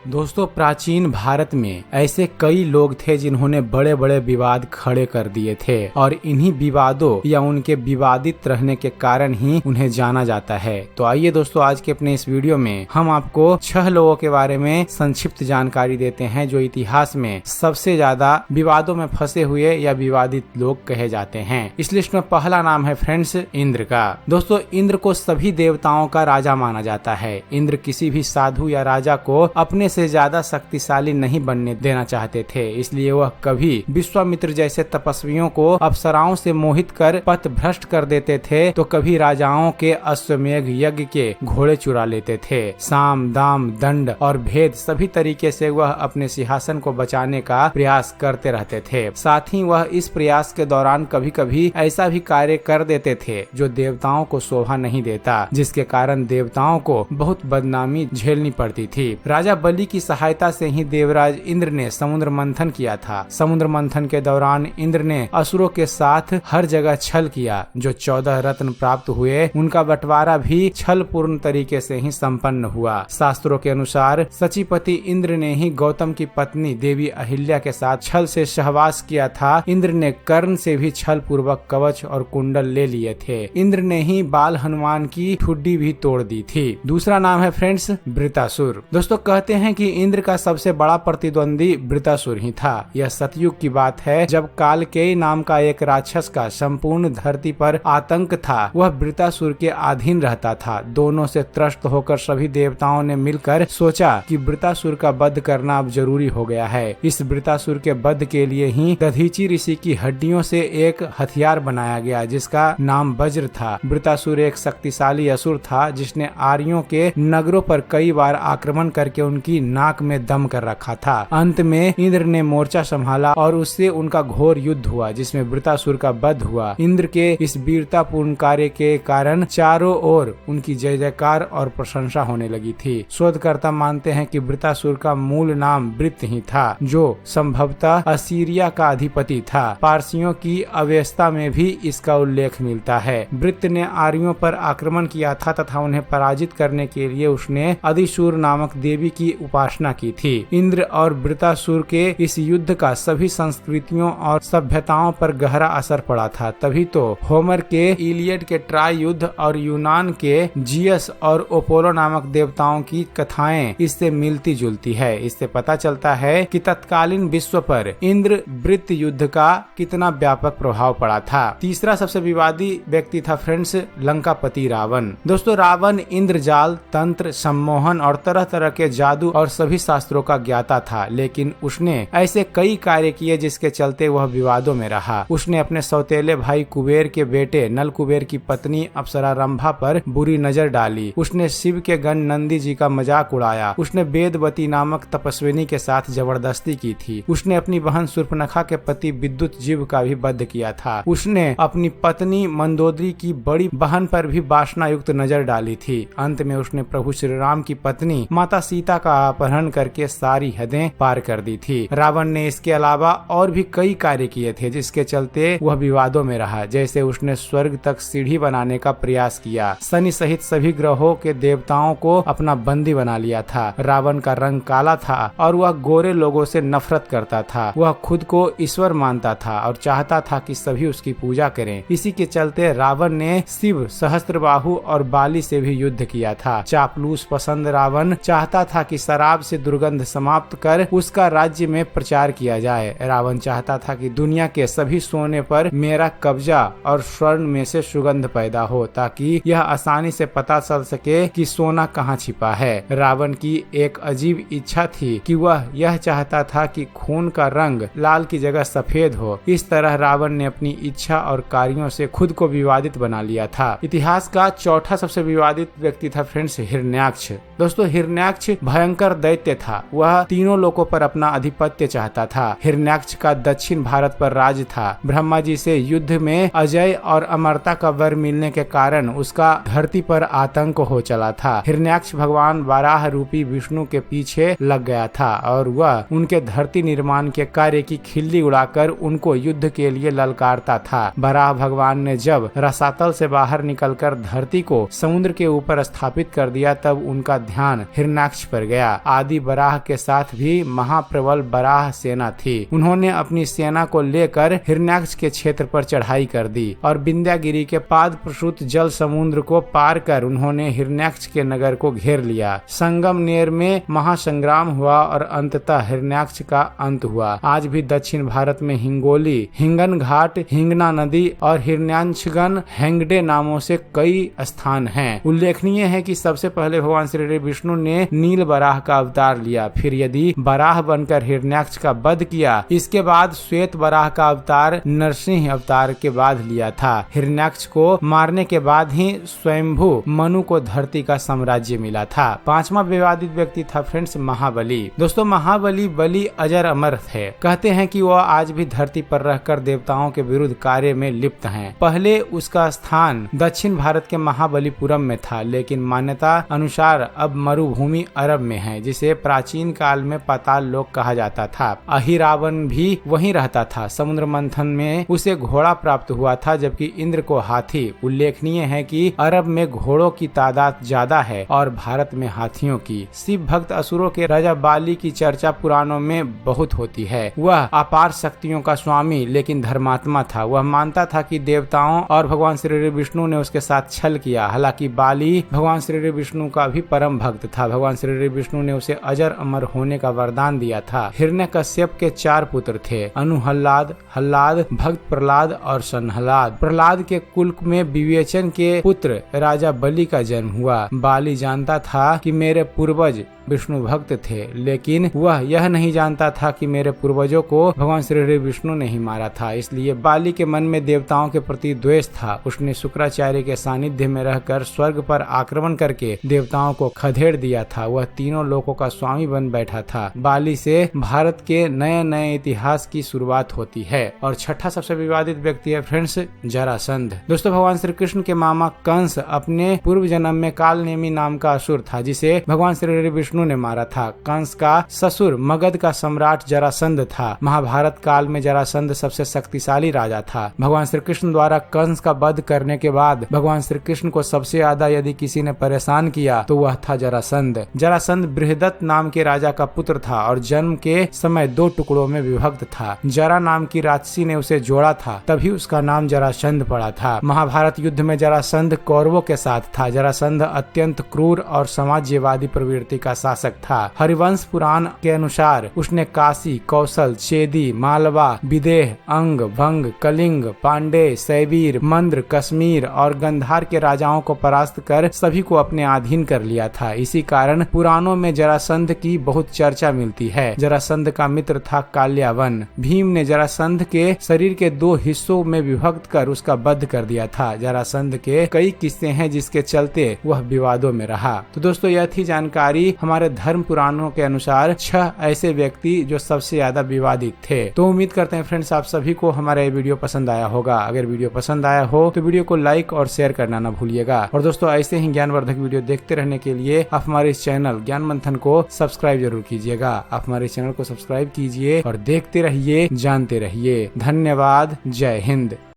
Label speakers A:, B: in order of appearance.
A: दोस्तों, प्राचीन भारत में ऐसे कई लोग थे जिन्होंने बड़े बड़े विवाद खड़े कर दिए थे और इन्हीं विवादों या उनके विवादित रहने के कारण ही उन्हें जाना जाता है। तो आइए दोस्तों, आज के अपने इस वीडियो में हम आपको 6 लोगों के बारे में संक्षिप्त जानकारी देते हैं जो इतिहास में सबसे ज्यादा विवादों में फंसे हुए या विवादित लोग कहे जाते हैं। इस लिस्ट में पहला नाम है फ्रेंड्स इंद्र का। दोस्तों, इंद्र को सभी देवताओं का राजा माना जाता है। इंद्र किसी भी साधु या राजा को अपने से ज्यादा शक्तिशाली नहीं बनने देना चाहते थे, इसलिए वह कभी विश्वामित्र जैसे तपस्वियों को अप्सराओं से मोहित कर पथ भ्रष्ट कर देते थे, तो कभी राजाओं के अश्वमेध यज्ञ के घोड़े चुरा लेते थे। साम दाम दंड और भेद सभी तरीके से वह अपने सिंहासन को बचाने का प्रयास करते रहते थे। साथ ही वह इस प्रयास के दौरान कभी कभी ऐसा भी कार्य कर देते थे जो देवताओं को शोभा नहीं देता, जिसके कारण देवताओं को बहुत बदनामी झेलनी पड़ती थी। राजा बलि की सहायता से ही देवराज इंद्र ने समुद्र मंथन किया था। समुद्र मंथन के दौरान इंद्र ने असुरों के साथ हर जगह छल किया। जो 14 रत्न प्राप्त हुए उनका बंटवारा भी छल पूर्ण तरीके से ही संपन्न हुआ। शास्त्रों के अनुसार सचीपति इंद्र ने ही गौतम की पत्नी देवी अहिल्या के साथ छल से सहवास किया था। इंद्र ने कर्ण से भी छल पूर्वक कवच और कुंडल ले लिए थे। इंद्र ने ही बाल हनुमान की ठुड्डी भी तोड़ दी थी। दूसरा नाम है फ्रेंड्स वृत्रासुर। दोस्तों, कहते हैं कि इंद्र का सबसे बड़ा प्रतिद्वंदी वृत्रासुर ही था। यह सतयुग की बात है, जब कालकेय नाम का एक राक्षस का संपूर्ण धरती पर आतंक था। वह वृत्रासुर के अधीन रहता था। दोनों से त्रस्त होकर सभी देवताओं ने मिलकर सोचा कि वृत्रासुर का वध करना अब जरूरी हो गया है। इस वृत्रासुर के वध के लिए ही दधीचि ऋषि की हड्डियों से एक हथियार बनाया गया जिसका नाम वज्र था। वृत्रासुर एक शक्तिशाली असुर था जिसने आर्यों के नगरों पर कई बार आक्रमण करके उनकी नाक में दम कर रखा था। अंत में इंद्र ने मोर्चा संभाला और उससे उनका घोर युद्ध हुआ जिसमें वृत्रासुर का वध हुआ। इंद्र के इस वीरतापूर्ण कार्य के कारण चारों ओर उनकी जय जयकार और प्रशंसा होने लगी थी। शोधकर्ता मानते हैं कि वृत्रासुर का मूल नाम वृत्त ही था, जो संभवतः असीरिया का अधिपति था। पारसियों की अव्यवस्था में भी इसका उल्लेख मिलता है। वृत्त ने आर्यों पर आक्रमण किया था तथा उन्हें पराजित करने के लिए उसने अधिशूर नामक देवी की उपासना की थी। इंद्र और वृत्रासुर के इस युद्ध का सभी संस्कृतियों और सभ्यताओं पर गहरा असर पड़ा था। तभी तो होमर के इलियड के ट्राय युद्ध और यूनान के जियस और अपोलो नामक देवताओं की कथाएं इससे मिलती जुलती है। इससे पता चलता है कि तत्कालीन विश्व पर इंद्र वृत्त युद्ध का कितना व्यापक प्रभाव पड़ा था। तीसरा सबसे विवादी व्यक्ति था फ्रेंड्स लंकापति रावण। दोस्तों, रावण इंद्रजाल, तंत्र, सम्मोहन और तरह तरह के जादू और सभी शास्त्रों का ज्ञाता था, लेकिन उसने ऐसे कई कार्य किए जिसके चलते वह विवादों में रहा। उसने अपने सौतेले भाई कुबेर के बेटे नल कुबेर की पत्नी अप्सरा रंभा पर बुरी नजर डाली। उसने शिव के गण नंदी जी का मजाक उड़ाया। उसने वेदवती नामक तपस्विनी के साथ जबरदस्ती की थी। उसने अपनी बहन शूर्पणखा के पति विद्युत जीव का भी वध किया था। उसने अपनी पत्नी मंदोदरी की बड़ी बहन पर भी वासना युक्त नजर डाली थी। अंत में उसने प्रभु श्री राम की पत्नी माता सीता का अपहरण करके सारी हदें पार कर दी थी। रावण ने इसके अलावा और भी कई कार्य किए थे जिसके चलते वह विवादों में रहा। जैसे उसने स्वर्ग तक सीढ़ी बनाने का प्रयास किया। शनि सहित सभी ग्रहों के देवताओं को अपना बंदी बना लिया था। रावण का रंग काला था और वह गोरे लोगों से नफरत करता था। वह खुद को ईश्वर मानता था और चाहता था कि सभी उसकी पूजा करें। इसी के चलते रावण ने शिव, सहस्त्रबाहु और बाली से भी युद्ध किया था। चापलूस पसंद रावण चाहता था कि शराब से दुर्गंध समाप्त कर उसका राज्य में प्रचार किया जाए। रावण चाहता था कि दुनिया के सभी सोने पर मेरा कब्जा और स्वर्ण में से सुगंध पैदा हो, ताकि यह आसानी से पता चल सके कि सोना कहाँ छिपा है। रावण की एक अजीब इच्छा थी कि वह यह चाहता था कि खून का रंग लाल की जगह सफेद हो। इस तरह रावण ने अपनी इच्छा और कार्यों से खुद को विवादित बना लिया था। इतिहास का चौथा सबसे विवादित व्यक्ति था फ्रेंड्स हिरण्याक्ष। दोस्तों, हिरण्याक्ष भयंकर दैत्य था। वह तीनों लोकों पर अपना आधिपत्य चाहता था। हिरण्याक्ष का दक्षिण भारत पर राज था। ब्रह्मा जी से युद्ध में अजय और अमरता का वर मिलने के कारण उसका धरती पर आतंक हो चला था। हिरण्याक्ष भगवान वाराह रूपी विष्णु के पीछे लग गया था और वह उनके धरती निर्माण के कार्य की खिल्ली उड़ाकर उनको युद्ध के लिए ललकारता था। वराह भगवान ने जब रसातल से बाहर निकलकर धरती को समुद्र के ऊपर स्थापित कर दिया, तब उनका ध्यान हिरण्याक्ष पर गया। आदि बराह के साथ भी महाप्रबल बराह सेना थी। उन्होंने अपनी सेना को लेकर हिरण्याक्ष के क्षेत्र पर चढ़ाई कर दी और विंध्यागिरी के पाद प्रसूत जल समुद्र को पार कर उन्होंने हिरण्याक्ष के नगर को घेर लिया। संगमनेर में महासंग्राम हुआ और अंततः हिरण्याक्ष का अंत हुआ। आज भी दक्षिण भारत में हिंगोली, हिंगन घाट, हिंगना नदी और हिरण्याक्षगन, हेंगडे नामों से कई स्थान हैं। उल्लेखनीय है कि सबसे पहले भगवान श्री विष्णु ने नील बराह का अवतार लिया, फिर यदि बराह बनकर हिरण्याक्ष का वध किया। इसके बाद श्वेत बराह का अवतार नरसिंह अवतार के बाद लिया था। हिरण्याक्ष को मारने के बाद ही स्वयंभू मनु को धरती का साम्राज्य मिला था। पांचवा विवादित व्यक्ति था फ्रेंड्स महाबली। दोस्तों महाबली बलि अजर अमर थे। कहते हैं कि वह आज भी धरती पर रहकर देवताओं के विरुद्ध कार्य में लिप्त हैं। पहले उसका स्थान दक्षिण भारत के महाबलीपुरम में था, लेकिन मान्यता अनुसार अब मरुभूमि अरब में है, जिसे प्राचीन काल में पाताल लोक कहा जाता था। अहिरावण भी वहीं रहता था। समुद्र मंथन में उसे घोड़ा प्राप्त हुआ था, जबकि इंद्र को हाथी। उल्लेखनीय है कि अरब में घोड़ों की तादाद ज्यादा है और भारत में हाथियों की। शिव भक्त असुरों के राजा बाली की चर्चा पुराणों में बहुत होती है। वह अपार शक्तियों का स्वामी लेकिन धर्मात्मा था। वह मानता था कि देवताओं और भगवान श्री विष्णु ने उसके साथ छल किया। हालांकि बाली भगवान श्री विष्णु का भी परम भक्त था। भगवान श्री विष्णु ने उसे अजर अमर होने का वरदान दिया था। हिरण्यकश्यप के 4 पुत्र थे, अनुहल्लाद, हल्लाद, भक्त प्रहलाद और सनहलाद। प्रहलाद के कुल में विवेचन के पुत्र राजा बलि का जन्म हुआ। बाली जानता था कि मेरे पूर्वज विष्णु भक्त थे, लेकिन वह यह नहीं जानता था कि मेरे पूर्वजों को भगवान श्री विष्णु ने ही मारा था। इसलिए बाली के मन में देवताओं के प्रति द्वेष था। उसने शुक्राचार्य के सानिध्य में रहकर स्वर्ग पर आक्रमण करके देवताओं को खदेड़ दिया था। वह तीनों लोकों का स्वामी बन बैठा था। बाली से भारत के नए नए इतिहास की शुरुआत होती है। और छठा सबसे विवादित व्यक्ति है फ्रेंड्स जरासंध। दोस्तों भगवान श्री कृष्ण के मामा कंस अपने पूर्व जन्म में कालनेमी नाम का असुर था, जिसे भगवान श्री विष्णु ने मारा था। कंस का ससुर मगध का सम्राट जरासंध था। महाभारत काल में जरासंध सबसे शक्तिशाली राजा था। भगवान श्री कृष्ण द्वारा कंस का वध करने के बाद भगवान श्री कृष्ण को सबसे ज्यादा यदि किसी ने परेशान किया तो वह था जरासंध। जरासंध बृहदत्त नाम के राजा का पुत्र था और जन्म के समय 2 टुकड़ों में विभक्त था। जरा नाम की राक्षसी ने उसे जोड़ा था, तभी उसका नाम जरासंध पड़ा था। महाभारत युद्ध में जरासंध कौरवों के साथ था। जरासंध अत्यंत क्रूर और समाजवादी प्रवृत्ति का शासक था। हरिवंश पुराण के अनुसार उसने काशी, कौशल, चेदी, मालवा, विदेह, अंग, भंग, कलिंग, पांडे, सैबीर, मंद्र, कश्मीर और गंधार के राजाओं को परास्त कर सभी को अपने अधीन कर लिया था। इसी कारण पुराणों में जरासंध की बहुत चर्चा मिलती है। जरासंध का मित्र था काल्यावन। भीम ने जरासंध के शरीर के 2 हिस्सों में विभक्त कर उसका वध कर दिया था। जरासंध के कई किस्से हैं जिसके चलते वह विवादों में रहा। तो दोस्तों यह थी जानकारी हमारे धर्म पुराणों के अनुसार 6 ऐसे व्यक्ति जो सबसे ज्यादा विवादित थे। तो उम्मीद करते हैं फ्रेंड्स आप सभी को हमारा ये वीडियो पसंद आया होगा। अगर वीडियो पसंद आया हो तो वीडियो को लाइक और शेयर करना ना भूलिएगा। और दोस्तों ऐसे ही ज्ञानवर्धक वीडियो देखते रहने के लिए आप हमारे इस चैनल ज्ञान मंथन को सब्सक्राइब जरूर कीजिएगा। आप हमारे चैनल को सब्सक्राइब कीजिए और देखते रहिए, जानते रहिए। धन्यवाद। जय हिंद।